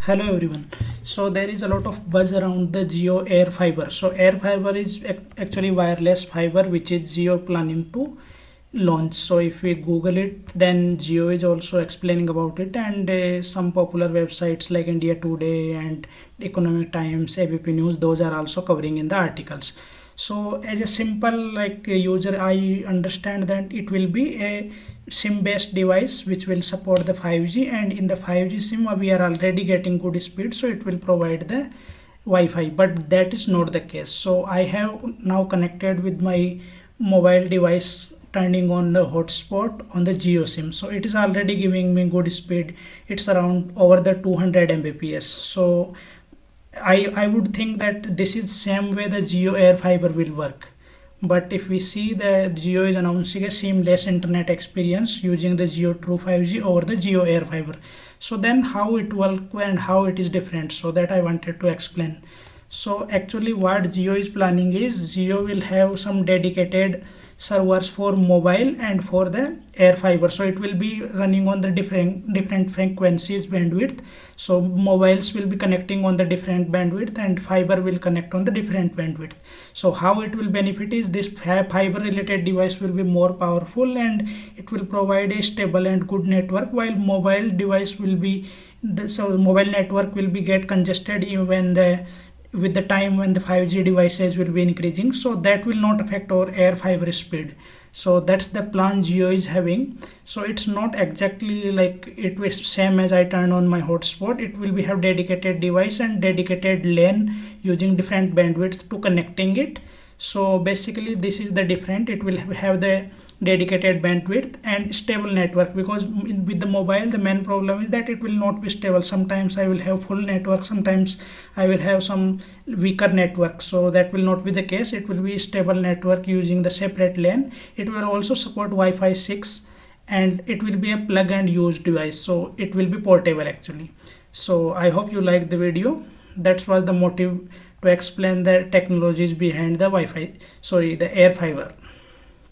Hello everyone. So there is a lot of buzz around the Jio AirFiber. So AirFiber is actually wireless fiber which is Jio planning to launch. So if we Google it, then Jio is also explaining about it, and some popular websites like India Today and Economic Times, ABP News, those are also covering in the articles. So as a simple user, I understand that it will be a SIM based device which will support the 5G, and in the 5G SIM we are already getting good speed, so it will provide the Wi-Fi, but that is not the case. So I have now connected with my mobile device, turning on the hotspot on the Jio SIM. So it is already giving me good speed. It's around over the 200 Mbps. So I would think that this is same way the Jio AirFiber will work. But if we see the Jio is announcing a seamless internet experience using the Jio True 5G over the Jio AirFiber. So then how it works and how it is different, so that I wanted to explain. So actually what Jio is planning is Jio will have some dedicated servers for mobile and for the AirFiber. So it will be running on the different frequencies bandwidth. So mobiles will be connecting on the different bandwidth and fiber will connect on the different bandwidth. So how it will benefit is this fiber related device will be more powerful and it will provide a stable and good network, while mobile device will be so mobile network will be get congested even when the with the time when the 5G devices will be increasing, so that will not affect our air fiber speed. So that's the plan Jio is having. So it's not exactly like it was same as I turn on my hotspot. It will be have dedicated device and dedicated lane using different bandwidth to connecting it. So basically this is the different. It will have the dedicated bandwidth and stable network, because with the mobile the main problem is that it will not be stable. Sometimes I will have full network, sometimes I will have some weaker network. So that will not be the case. It will be stable network using the separate lane. It will also support Wi-Fi 6 and it will be a plug and use device, so it will be portable actually. So I hope you like the video. That was the motive to explain the technologies behind the the air fiber.